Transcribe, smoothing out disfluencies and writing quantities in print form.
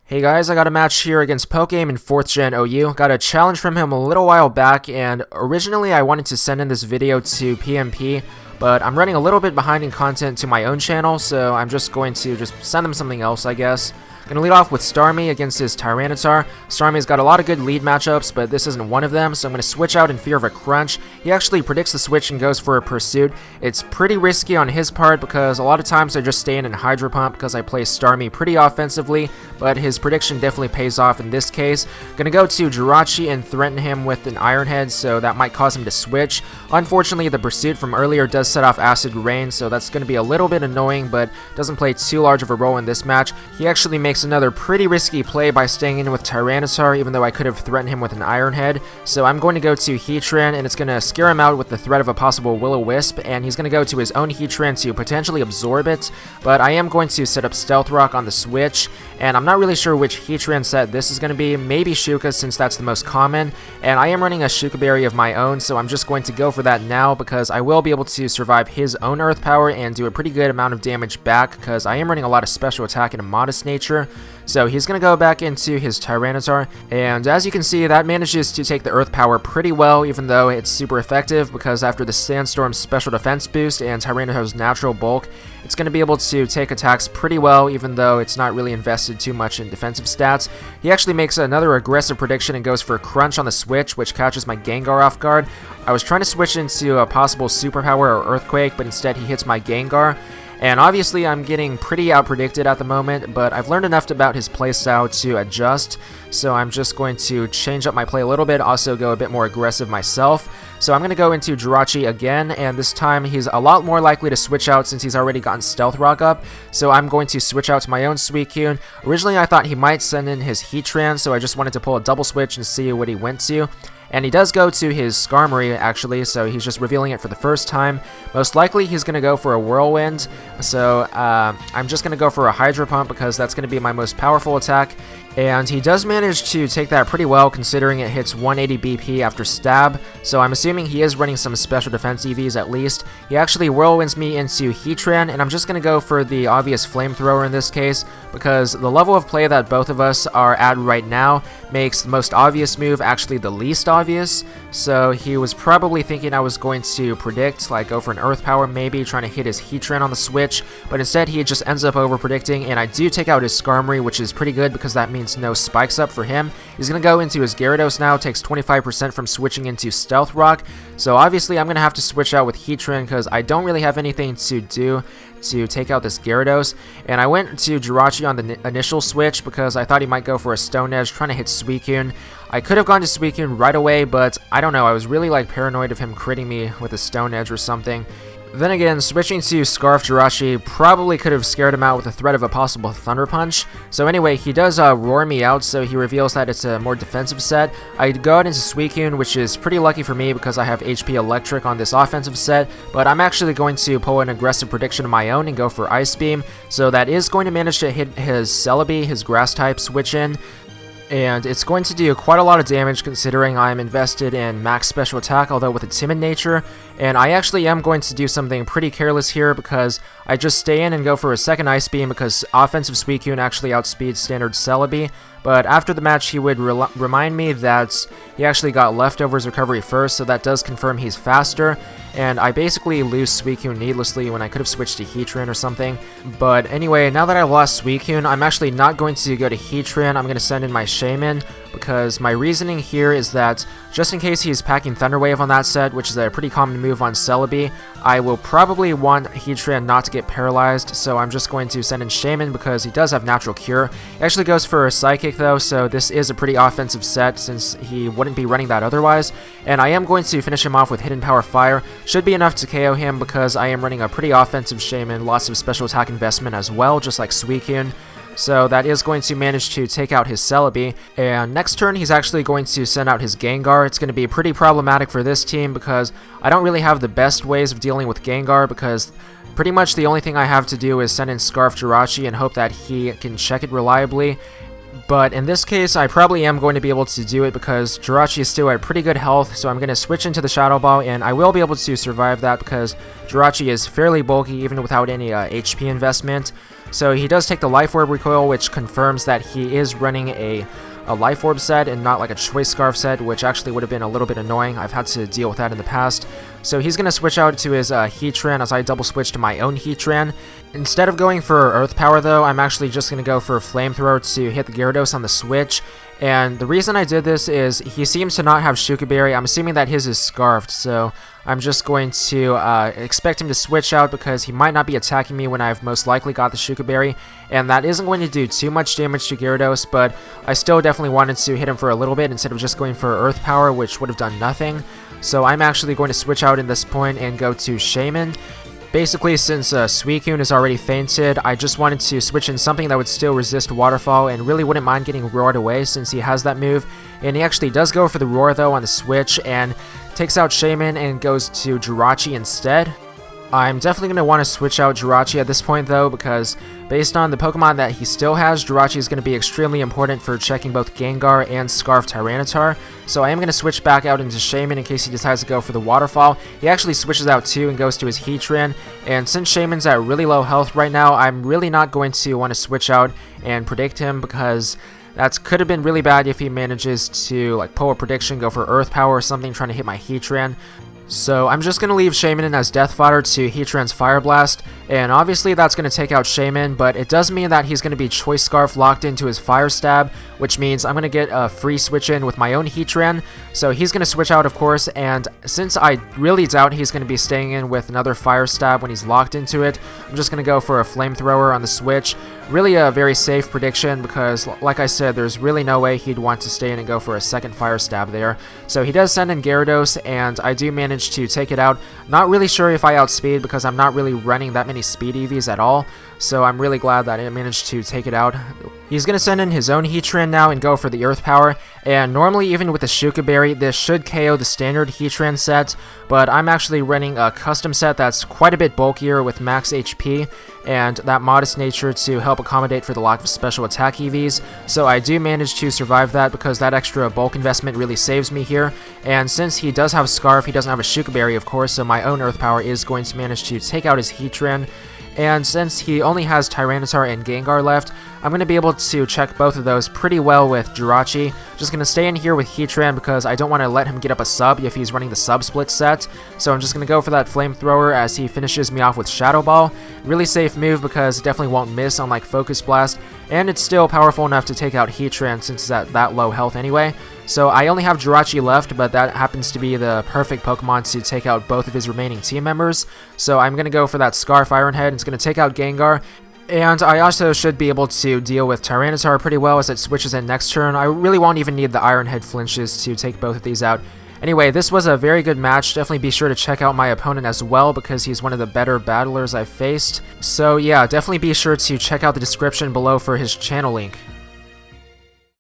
Hey guys, I got a match here against Pokémon in 4th Gen OU. Got a challenge from him a little while back, and originally I wanted to send in this video to PMP, but I'm running a little bit behind in content to my own channel, so I'm just going to send them something else, I guess. Gonna lead off with Starmie against his Tyranitar. Starmie's got a lot of good lead matchups, but this isn't one of them, so I'm gonna switch out in fear of a crunch. He actually predicts the switch and goes for a pursuit. It's pretty risky on his part because a lot of times I just stay in and Hydro Pump because I play Starmie pretty offensively, but his prediction definitely pays off in this case. Gonna go to Jirachi and threaten him with an Iron Head, so that might cause him to switch. Unfortunately, the pursuit from earlier does set off Acid Rain, so that's gonna be a little bit annoying, but doesn't play too large of a role in this match. He actually makes another pretty risky play by staying in with Tyranitar, even though I could have threatened him with an Iron Head. So I'm going to go to Heatran, and it's going to scare him out with the threat of a possible Will-O-Wisp, and he's going to go to his own Heatran to potentially absorb it, but I am going to set up Stealth Rock on the switch, and I'm not really sure which Heatran set this is going to be. Maybe Shuka, since that's the most common, and I am running a Shuka Berry of my own, so I'm just going to go for that now because I will be able to survive his own Earth Power and do a pretty good amount of damage back because I am running a lot of special attack and a modest nature. So he's going to go back into his Tyranitar, and as you can see, that manages to take the Earth Power pretty well, even though it's super effective, because after the Sandstorm's special defense boost and Tyranitar's natural bulk, it's going to be able to take attacks pretty well, even though it's not really invested too much in defensive stats. He actually makes another aggressive prediction and goes for a Crunch on the switch, which catches my Gengar off guard. I was trying to switch into a possible Superpower or Earthquake, but instead he hits my Gengar. And obviously I'm getting pretty outpredicted at the moment, but I've learned enough about his playstyle to adjust, so I'm just going to change up my play a little bit, also go a bit more aggressive myself. So I'm going to go into Jirachi again, and this time he's a lot more likely to switch out since he's already gotten Stealth Rock up, so I'm going to switch out to my own Suicune. Originally I thought he might send in his Heatran, so I just wanted to pull a double switch and see what he went to. And he does go to his Skarmory, actually, so he's just revealing it for the first time. Most likely he's going to go for a Whirlwind, so I'm just going to go for a Hydro Pump because that's going to be my most powerful attack. And he does manage to take that pretty well, considering it hits 180 BP after stab, so I'm assuming he is running some special defense EVs at least. He actually Whirlwinds me into Heatran, and I'm just going to go for the obvious Flamethrower in this case, because the level of play that both of us are at right now makes the most obvious move actually the least obvious. So he was probably thinking I was going to predict, like go for an Earth Power maybe, trying to hit his Heatran on the switch, but instead he just ends up over predicting, and I do take out his Skarmory, which is pretty good because that means no spikes up for him. He's going to go into his Gyarados now, takes 25% from switching into Stealth Rock, so obviously I'm going to have to switch out with Heatran because I don't really have anything to do to take out this Gyarados, and I went to Jirachi on the initial switch because I thought he might go for a Stone Edge, trying to hit Suicune. I could have gone to Suicune right away, but I don't know, I was really like paranoid of him critting me with a Stone Edge or something. Then again, switching to Scarf Jirachi probably could have scared him out with the threat of a possible Thunder Punch. So anyway, he does roar me out, so he reveals that it's a more defensive set. I go out into Suicune, which is pretty lucky for me because I have HP Electric on this offensive set, but I'm actually going to pull an aggressive prediction of my own and go for Ice Beam. So that is going to manage to hit his Celebi, his Grass type switch in. And it's going to do quite a lot of damage considering I'm invested in max special attack, although with a timid nature, and I actually am going to do something pretty careless here because I just stay in and go for a second Ice Beam because offensive Suicune actually outspeeds standard Celebi. But after the match, he would remind me that he actually got Leftovers recovery first, so that does confirm he's faster. And I basically lose Suicune needlessly when I could have switched to Heatran or something. But anyway, now that I've lost Suicune, I'm actually not going to go to Heatran. I'm going to send in my Shaman, because my reasoning here is that just in case he's packing Thunder Wave on that set, which is a pretty common move on Celebi, I will probably want Heatran not to get paralyzed, so I'm just going to send in Shaman because he does have Natural Cure. He actually goes for a Psychic though, so this is a pretty offensive set since he wouldn't be running that otherwise, and I am going to finish him off with Hidden Power Fire. Should be enough to KO him because I am running a pretty offensive Shaman, lots of special attack investment as well, just like Suicune. So that is going to manage to take out his Celebi, and next turn he's actually going to send out his Gengar. It's going to be pretty problematic for this team because I don't really have the best ways of dealing with Gengar because pretty much the only thing I have to do is send in Scarf Jirachi and hope that he can check it reliably. But in this case, I probably am going to be able to do it because Jirachi is still at pretty good health, so I'm going to switch into the Shadow Ball, and I will be able to survive that because Jirachi is fairly bulky even without any HP investment. So he does take the Life Orb recoil, which confirms that he is running a Life Orb set and not like a Choice Scarf set, which actually would have been a little bit annoying. I've had to deal with that in the past. So he's going to switch out to his Heatran as I double switch to my own Heatran. Instead of going for Earth Power though, I'm actually just going to go for Flamethrower to hit the Gyarados on the switch. And the reason I did this is he seems to not have Shuka Berry. I'm assuming that his is Scarfed, so I'm just going to expect him to switch out because he might not be attacking me when I've most likely got the Shuka Berry, and that isn't going to do too much damage to Gyarados, but I still definitely wanted to hit him for a little bit instead of just going for Earth Power, which would have done nothing. So I'm actually going to switch out in this point and go to Shaman. Basically, since Suicune is already fainted, I just wanted to switch in something that would still resist Waterfall and really wouldn't mind getting roared away since he has that move. And he actually does go for the Roar though on the switch and takes out Shaman and goes to Jirachi instead. I'm definitely going to want to switch out Jirachi at this point though, because based on the Pokemon that he still has, Jirachi is going to be extremely important for checking both Gengar and Scarf Tyranitar. So I am going to switch back out into Shaman in case he decides to go for the Waterfall. He actually switches out too and goes to his Heatran, and since Shaman's at really low health right now, I'm really not going to want to switch out and predict him because that could have been really bad if he manages to like pull a prediction, go for Earth Power or something trying to hit my Heatran. So I'm just going to leave Shaman in as death fodder to Heatran's Fire Blast, and obviously that's going to take out Shaman, but it does mean that he's going to be Choice Scarf locked into his Fire Stab, which means I'm going to get a free switch in with my own Heatran. So he's going to switch out, of course, and since I really doubt he's going to be staying in with another Fire Stab when he's locked into it, I'm just going to go for a Flamethrower on the switch. Really a very safe prediction because, like I said, there's really no way he'd want to stay in and go for a second Fire Stab there. So he does send in Gyarados, and I do manage to take it out. Not really sure if I outspeed because I'm not really running that many speed EVs at all, so I'm really glad that I managed to take it out. He's going to send in his own Heatran now and go for the Earth Power, and normally even with the Shuka Berry, this should KO the standard Heatran set, but I'm actually running a custom set that's quite a bit bulkier with max HP, and that modest nature to help accommodate for the lack of special attack EVs, so I do manage to survive that because that extra bulk investment really saves me here, and since he does have Scarf, he doesn't have a Shuka Berry of course, so my own Earth Power is going to manage to take out his Heatran. And since he only has Tyranitar and Gengar left, I'm going to be able to check both of those pretty well with Jirachi. Just going to stay in here with Heatran because I don't want to let him get up a sub if he's running the sub split set. So I'm just going to go for that Flamethrower as he finishes me off with Shadow Ball. Really safe move because it definitely won't miss unlike Focus Blast. And it's still powerful enough to take out Heatran since it's at that low health anyway. So I only have Jirachi left, but that happens to be the perfect Pokemon to take out both of his remaining team members. So I'm going to go for that Scarf Iron Head. It's going to take out Gengar. And I also should be able to deal with Tyranitar pretty well as it switches in next turn. I really won't even need the Iron Head flinches to take both of these out. Anyway, this was a very good match. Definitely be sure to check out my opponent as well because he's one of the better battlers I've faced. So yeah, definitely be sure to check out the description below for his channel link.